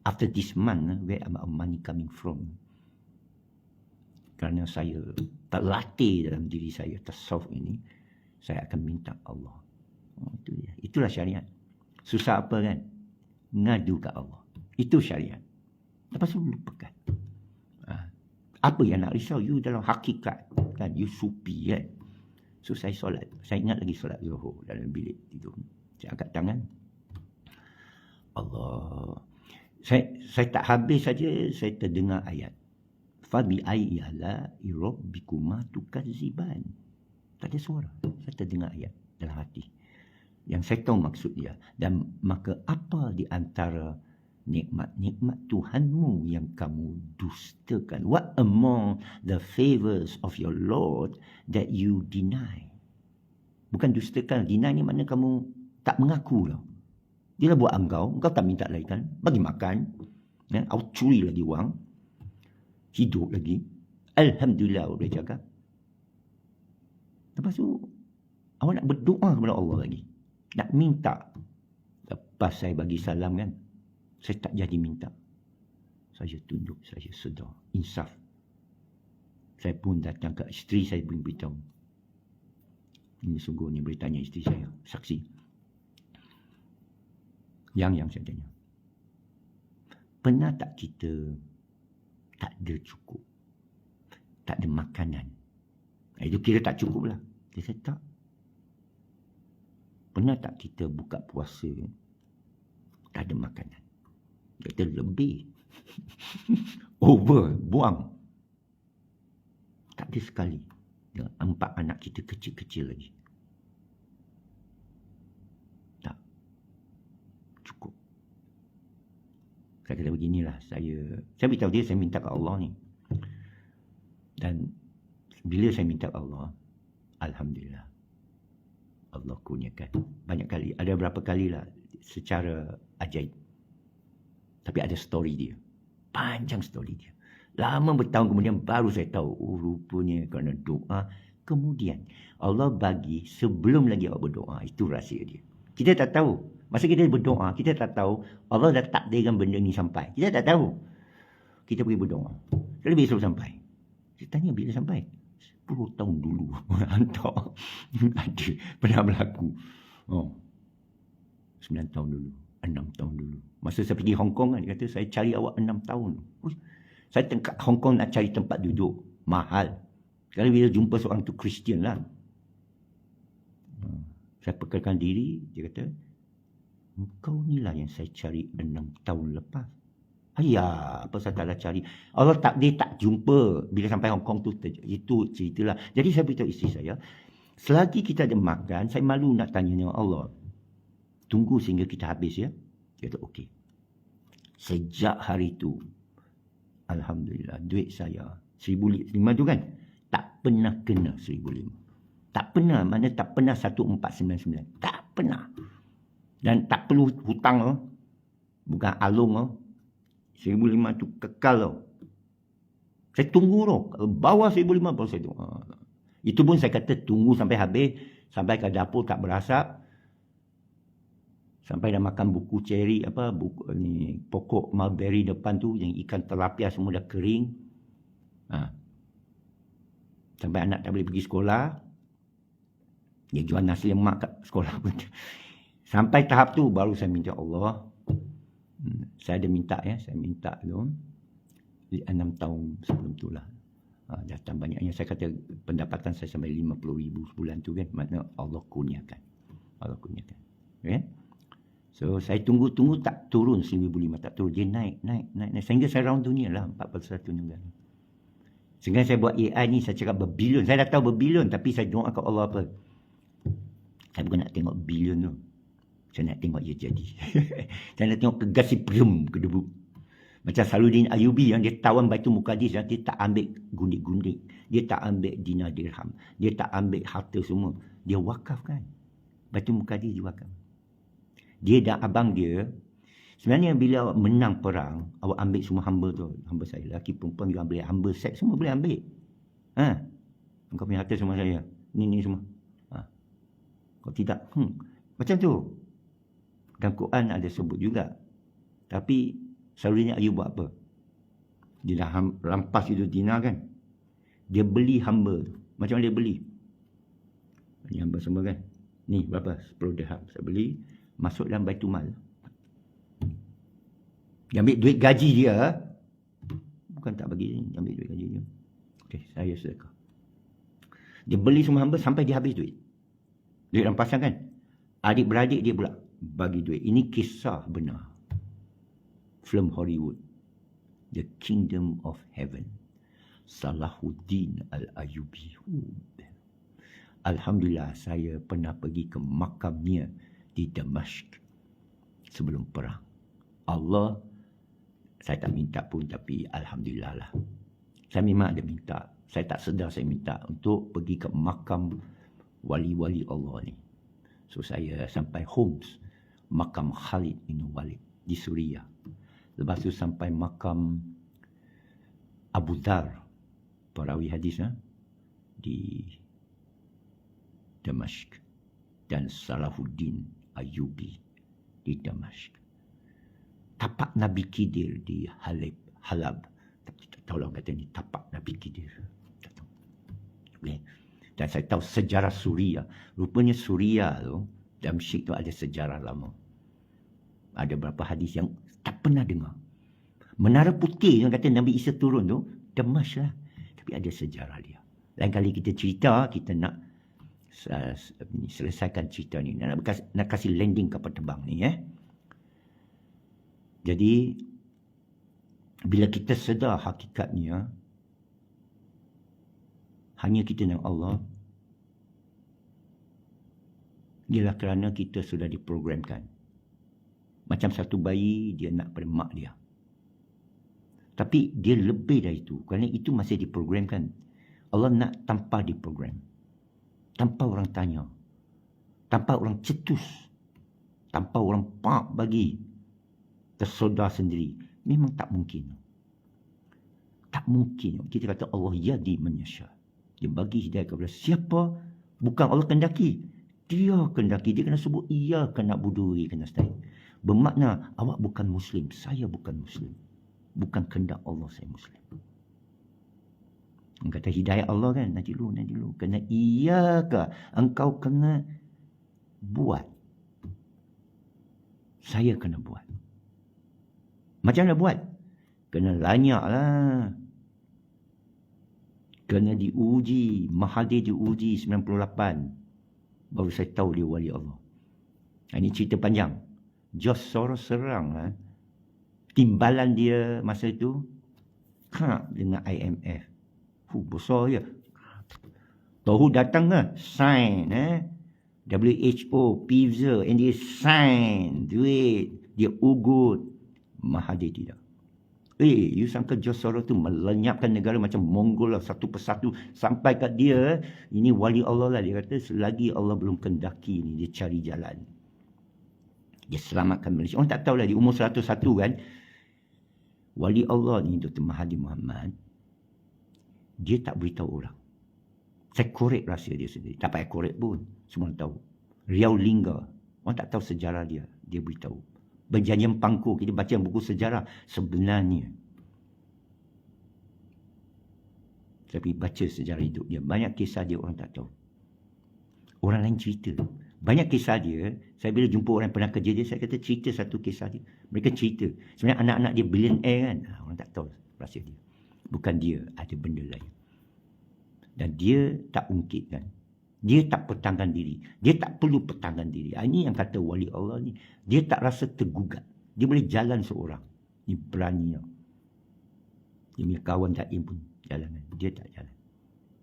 after this month, where am our money coming from? Kerana saya terlatih dalam diri saya tasawuf ini, saya akan minta Allah. Itu dia. Itulah syariat. Susah apa kan? Ngadu ke Allah. Itu syariat. Lepas tu lupakan. Apa yang nak risau? You dalam hakikat. Kan? You supi kan? So saya solat. Saya ingat lagi solat Zuhur dalam bilik tidur. Saya angkat tangan. Allah. Saya tak habis saja saya terdengar ayat. Fabi ayyi ala'i rabbikuma tukadziban. Tak ada suara. Saya terdengar ayat dalam hati. Yang saya tahu maksud dia. Dan maka apa di antara nikmat-nikmat Tuhanmu yang kamu dustakan? What among the favors of your Lord that you deny? Bukan dustakan. Deny ni makna kamu tak mengaku lah. Dia lah buat engkau tak minta lagi kan? Bagi makan. Ya? Awak curi lagi wang. Hidup lagi. Alhamdulillah boleh jaga. Lepas tu, awak nak berdoa kepada Allah lagi. Nak minta. Lepas saya bagi salam kan, saya tak jadi minta. Saya tunduk, saya sedar. Insaf. Saya pun datang ke isteri saya pun beritahu. Ini sungguh ni boleh tanya isteri saya. Saksi. Yang saya tanya. Pernah tak kita tak ada cukup? Tak ada makanan. Itu kira tak cukup lah. Dia kata tak. Pernah tak kita buka puasa, tak ada makanan? Dia kata lebih. Over, buang. Tak ada sekali. 4 anak kita kecil-kecil lagi. Tak. Cukup. Saya kata beginilah. Saya beritahu dia, saya minta ke Allah ni. Dan bila saya minta ke Allah, Alhamdulillah, Allah kurniakan. Banyak kali. Ada berapa kali lah secara ajaib. Tapi ada story dia. Panjang story dia. Lama bertahun kemudian baru saya tahu, rupanya kerana doa. Kemudian Allah bagi sebelum lagi awak berdoa. Itu rahsia dia. Kita tak tahu. Masa kita berdoa, kita tak tahu Allah dah takdirkan benda ni sampai. Kita tak tahu. Kita pergi berdoa. Sekali besok sampai. Saya tanya bila sampai? 10 tahun dulu. Hantar. Ada. Pernah berlaku. 9 tahun dulu. 6 tahun dulu. Masa saya pergi Hong Kong, dia kata saya cari awak 6 tahun. Saya tengok Hong Kong nak cari tempat duduk. Mahal. Sekali bila jumpa seorang tu Kristian lah. Saya pekerkan diri. Dia kata, engkau ni lah yang saya cari 6 tahun lepas. Ayah, apa saya tak nak cari. Allah dia tak jumpa. Bila sampai Hong Kong tu, itu ceritalah. Jadi saya beritahu isteri saya, selagi kita ada makan, saya malu nak tanya dengan Allah. Tunggu sehingga kita habis ya. Dia kata okey. Sejak hari itu, alhamdulillah, duit saya 1,500 tu kan, tak pernah kena 1,500. Tak pernah, mana tak pernah 1499. Tak pernah. Dan tak perlu hutang. Bukan alung. 1,500 tu kekal tau. Saya tunggu tau. Kalau bawah 1,500 baru saya tunggu. Itu pun saya kata tunggu sampai habis. Sampai ke dapur tak berasap. Sampai dah makan buku ceri, pokok mulberry depan tu, yang ikan tilapia semua dah kering. Sampai anak tak boleh pergi sekolah. Dia jual nasi lemak kat sekolah pun. Sampai tahap tu baru saya minta Allah. Saya ada minta saya minta tu 6 tahun sebelum tu lah. Datang banyaknya. Saya kata pendapatan saya sampai 50,000 sebulan tu kan. Maknanya Allah kurniakan. Okay? So saya tunggu tak turun 1,500, tak turun. Dia naik. Sehingga saya round dunia lah 41 negara. Sehingga saya buat AI ni, saya cakap berbilion. Saya dah tahu berbilion, tapi saya doa ke Allah apa? Saya bukan nak tengok bilion tu. Saya nak tengok dia jadi. Saya nak tengok kegasi perum ke debu. Macam Salahuddin Ayyubi yang dia tawan Baitul Muqaddis, dia tak ambil gundik-gundik. Dia tak ambil dinar dirham. Dia tak ambil harta semua. Dia wakafkan. Baitul Muqaddis dia wakaf. Dia dan abang dia, sebenarnya bila awak menang perang, awak ambil semua hamba tu. Hamba saya, lelaki perempuan juga ambil. Hamba seks semua boleh ambil. Engkau punya harta semua saya. Ni semua. Kalau tidak, macam tu. Dan Quran ada sebut juga. Tapi Salahuddin Ayyub buat apa? Dia dah rampas itu dinar kan. Dia beli hamba tu. Macam mana dia beli? Ini hamba semua kan. Ni berapa? 10 dirham. Saya beli. Masuk dalam Baitul Mal. Dia ambil duit gaji dia. Bukan tak bagi ni. Dia ambil duit gaji dia. Okey, saya sedekah. Dia beli semua hamba sampai dia habis duit. Duit rampasan kan. Adik-beradik dia pula bagi duit. Ini kisah benar. Film Hollywood. The Kingdom of Heaven. Salahuddin Al-Ayyubi. Alhamdulillah saya pernah pergi ke makamnya di Damaskus sebelum perang. Allah, saya tak minta pun, tapi alhamdulillah lah. Saya memang ada minta. Saya tak sedar saya minta untuk pergi ke makam wali-wali Allah ni. So saya sampai Homs, makam Khalid bin Walid di Suriah. Lepas tu sampai makam Abu Dhar, perawi hadis di Damaskus, dan Salahuddin Ayyubi di Damaskus. Tapak Nabi Khidir di Halab. Tak tahu lah kata ni tapak Nabi Khidir. Okay. Dan saya tahu sejarah Suriah. Rupanya Suriah tu, Damaskus tu ada sejarah lama. Ada beberapa hadis yang tak pernah dengar. Menara Putih yang kata Nabi Isa turun tu, Damaskus lah. Tapi ada sejarah dia. Lain kali kita cerita, kita nak selesaikan cerita ni. Nak kasih landing kapal terbang ni. Jadi, bila kita sedar hakikatnya, hanya kita dengan Allah, ialah kerana kita sudah diprogramkan. Macam satu bayi, dia nak pada mak dia. Tapi dia lebih dari itu. Kerana itu masih diprogramkan. Allah nak tanpa diprogram. Tanpa orang tanya. Tanpa orang cetus. Tanpa orang pak bagi. Tersedar sendiri. Memang tak mungkin. mungkin. Kita kata Allah yahdi man yasha. Dia bagi hidayah kepada siapa, bukan Allah kendaki. Dia kendaki. Dia kena sebut iyyaka na'budu wa iyyaka nasta'in. Bermakna awak bukan Muslim, saya bukan Muslim. Bukan kehendak Allah saya Muslim. Orang kata hidayah Allah kan, nanti dulu. Kena iyyaka, engkau kena buat. Saya kena buat. Macam mana buat? Kena lanyak lah. Kena diuji. Mahathir diuji 98. Baru saya tahu dia wali Allah. Ini cerita panjang. George Soros serang lah. Timbalan dia masa itu dengan IMF. Besar je. Tahu datang lah. Sign. WHO, Pfizer, and dia sign. Duit. Dia ugut. Mahathir tidak. You sangka George Soros tu melenyapkan negara macam Mongol lah, satu persatu sampai kat dia. Ini wali Allah lah. Dia kata selagi Allah belum kendaki ni, dia cari jalan. Dia selamatkan Malaysia. Orang tak tahu lah, di umur 101 kan, wali Allah ni Dr. Mahathir Mohamad, dia tak beritahu orang. Saya korek rahsia dia sendiri. Tak payah korek pun, semua orang tahu. Riau Lingga, orang tak tahu sejarah dia, dia beritahu. Berjanjian Pangku, kita baca buku sejarah. Sebenarnya, tapi baca sejarah hidup dia, banyak kisah dia orang tak tahu. Orang lain cerita. Banyak kisah dia, saya bila jumpa orang yang pernah kerja dia, saya kata cerita satu kisah dia. Mereka cerita. Sebenarnya anak-anak dia billionaire kan. Orang tak tahu rahsia dia. Bukan dia, ada benda lain. Dan dia tak ungkitkan. Dia tak pertangkan diri. Dia tak perlu pertangkan diri. Ini yang kata wali Allah ni. Dia tak rasa tergugat. Dia boleh jalan seorang. Dia berani. Dia punya kawan Daim pun jalan. Dia tak jalan.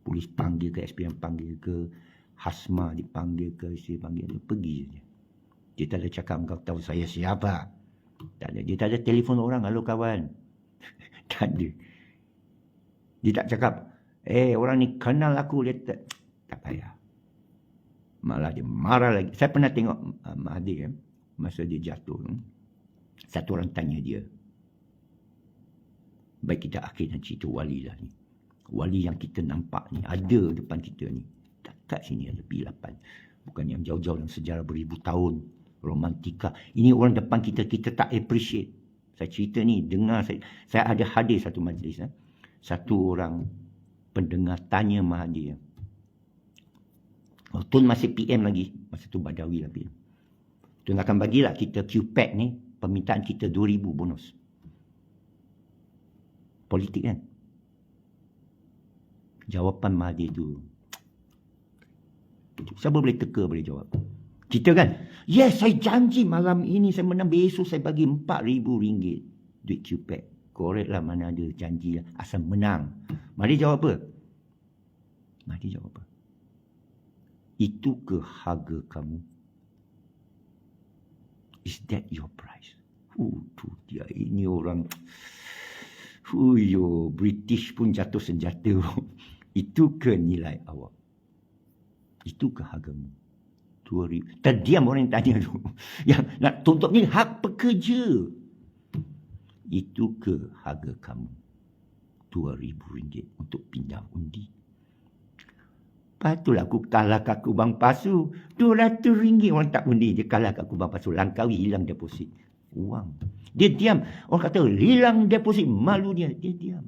Polis panggil ke, SPM panggil ke, Hasma dipanggil ke, isteri panggil. Dia pergi saja. Dia tak ada cakap, kau tahu saya siapa. Tak ada. Dia tak ada telefon orang. Halo kawan. Tak ada. Dia tak cakap, orang ni kenal aku. Dia tak payah. Malah dia marah lagi. Saya pernah tengok Mahathir masa dia jatuh. Satu orang tanya dia. Baik, kita akhirnya cerita wali lah ni. Wali yang kita nampak ni. Ada depan kita ni. Kat sini ada P8. Bukan yang jauh-jauh dalam sejarah beribu tahun. Romantika. Ini orang depan kita. Kita tak appreciate. Saya cerita ni. Dengar. Saya ada hadir satu majlis. Satu orang pendengar tanya Mahathir. Tun masih PM lagi. Masa tu Badawi lah PM. Tun akan bagilah kita QPAC ni. Permintaan kita 2,000 bonus. Politik kan. Jawapan Mahathir tu. Siapa boleh teka boleh jawab. Kita kan. Yes, saya janji malam ini saya menang. Besok saya bagi RM4,000 duit QPAC. Korek lah, mana ada janji lah. Asal menang. Mahathir jawab apa? Mahathir jawab apa? Itu ke harga kamu? Is that your price? Tu dia. Ini orang. British pun jatuh senjata. Itu ke nilai awak? Itu ke hargamu? 2,000. Terdiam orang yang tanya tu. Yang nak tuntut ni hak pekerja. Itu ke harga kamu? RM2,000 untuk pindah undi. Patutlah aku kalah kat kubang pasu. RM200 orang tak undi. Dia kalah kat kubang pasu. Langkawi hilang deposit. Wang. Dia diam. Orang kata hilang deposit. Malu dia. Dia diam.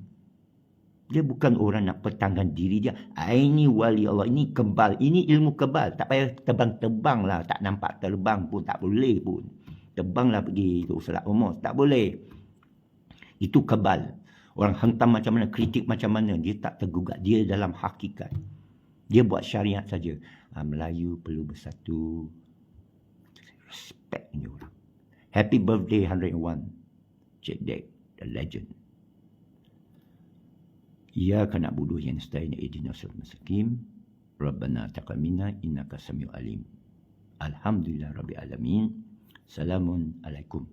Dia bukan orang nak pertangkan diri dia. Ini wali Allah. Ini kebal. Ini ilmu kebal. Tak payah terbang-terbang lah. Tak nampak terbang pun. Tak boleh pun. Terbanglah pergi tu Salat Umar. Tak boleh. Itu kebal. Orang hentam macam mana. Kritik macam mana. Dia tak tergugat. Dia dalam hakikat. Dia buat syariat saja. Melayu perlu bersatu. Respect ni orang. Happy birthday 101. Cik Dek, the legend. Iyyaka na'budu wa nasta'in ihdinas siratal mustaqim. Rabbana taqabbal minna innaka samiul alim. Alhamdulillah rabbil alamin. Assalamualaikum.